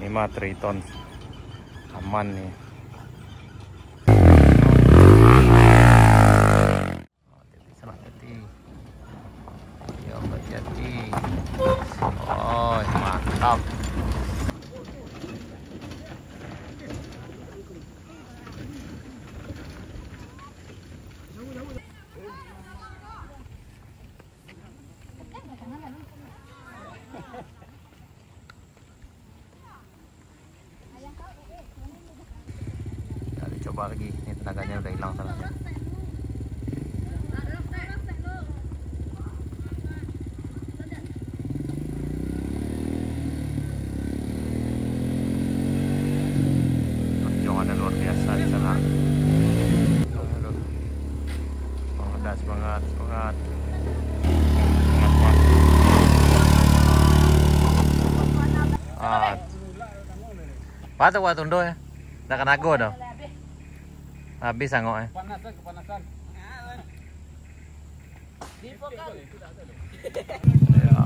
Ini mah Triton aman nih. Oh, mantap. Coba lagi, ini tenaganya udah hilang salahnya. Perjuangannya luar biasa di sana. Semangat, semangat, semangat. Patut buat tundo ya. Dah kena go dah. Habis sangok eh. Kepanasan, kepanasan. Ya.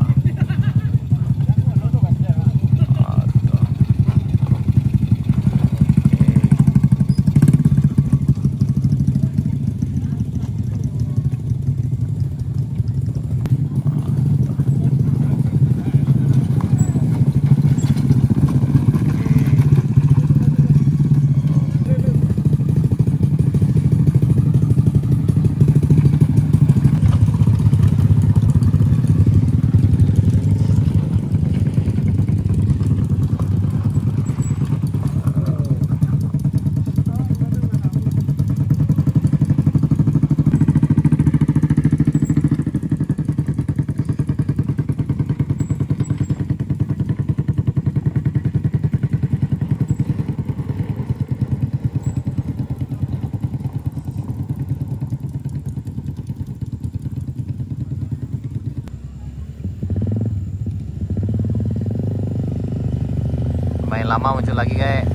Main lama muncul lagi kayak.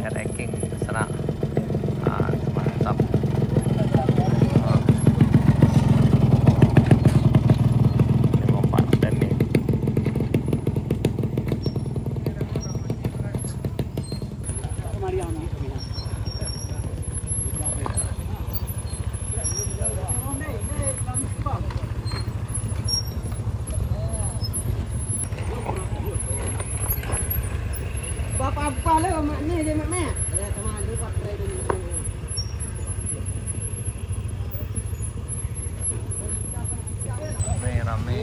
Ranking sana mantap. Ini lompat dan nih. Apa lah maknya dia maknya. Ya teman dia buat trade ini. Rame.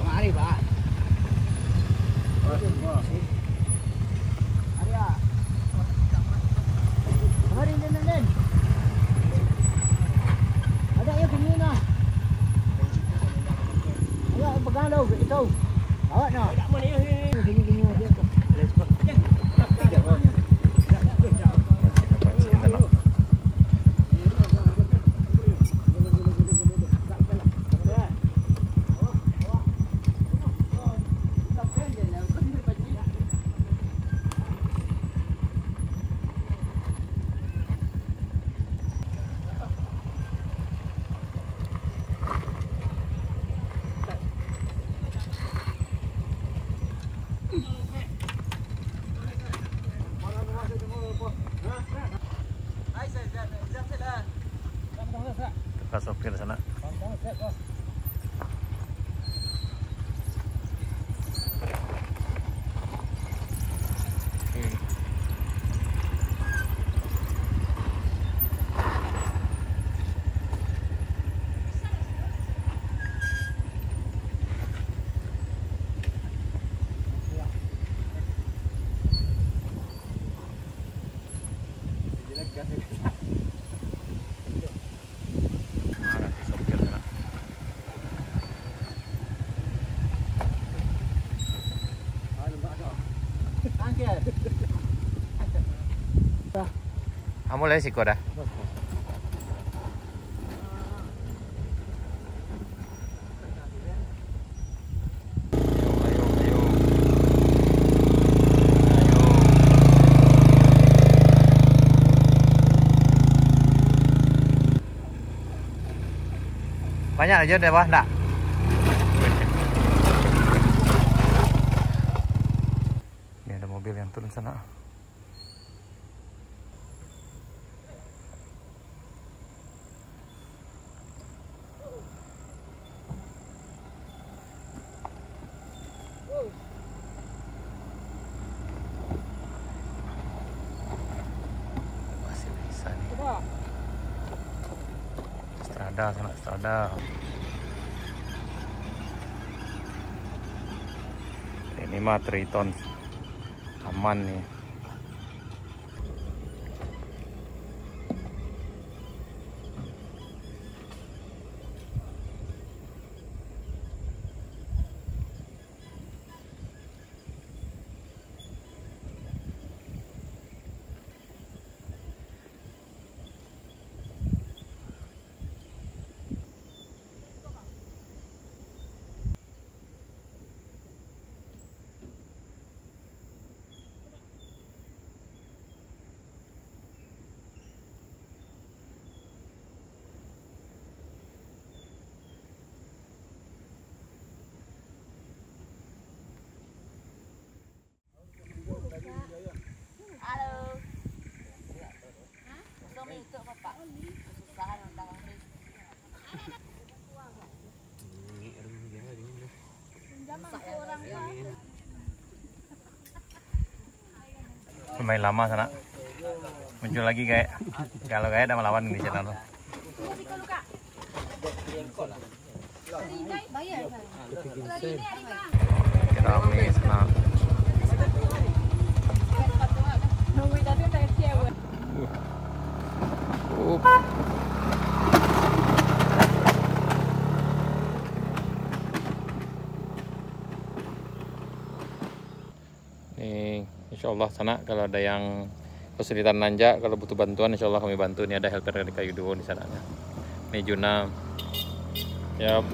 Mari, Pak. Arya. Mari den. Ada ya kemana? Ayo pegang dulu itu. Awak nak. Tak mana ni. Kita sopir sana. mulai siko dah. Banyak aja deh, Wah, enggak? Ini ada mobil yang turun sana. Masih bisa nih. Strada sana, strada. Ini mah Triton aman nih. Lumayan lama sana. Muncul lagi kayak kalau kayak ada melawan di channel. Rame sana. Nih, insya Allah sana kalau ada yang kesulitan nanjak, kalau butuh bantuan, insya Allah kami bantu. Ini ada helper dari kayu duo di sana. Ini Juna. Yap.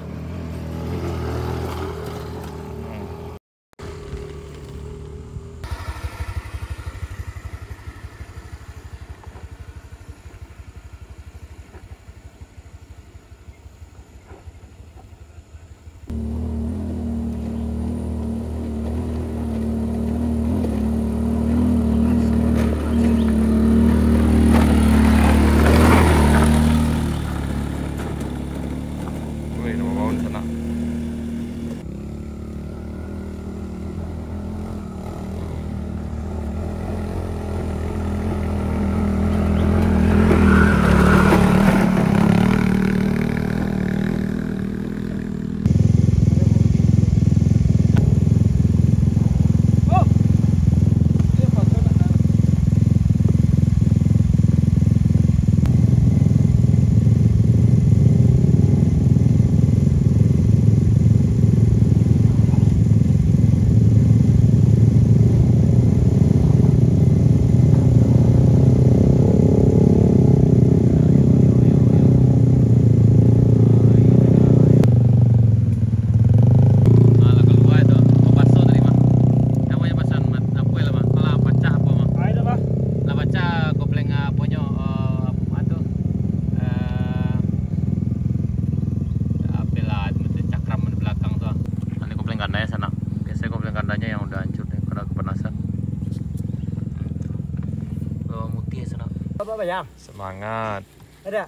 Apa ya? Semangat. Ada.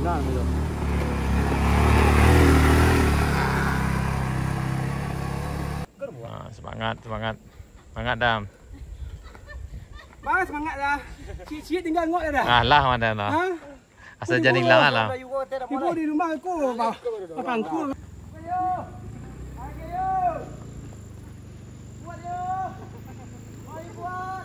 Nah, gitu. Nah, semangat, semangat. Semangat, Dam. Mas, semangat dah. Cik tinggal ngok dah. Ah lah mana lah. Ha? Asal jadi hilang lah. Ibu di rumah aku, abangku. Ayo. Ayo. Buat yo. Mari buat.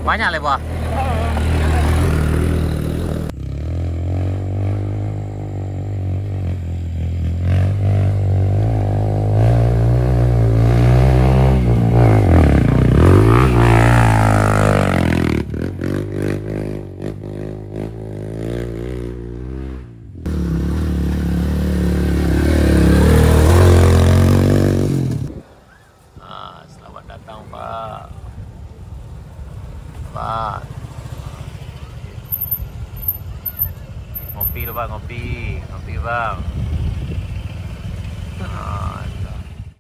Banyak lah buah. Selamat datang Pak. Pak. Ngopi loh Pak, ngopi bang.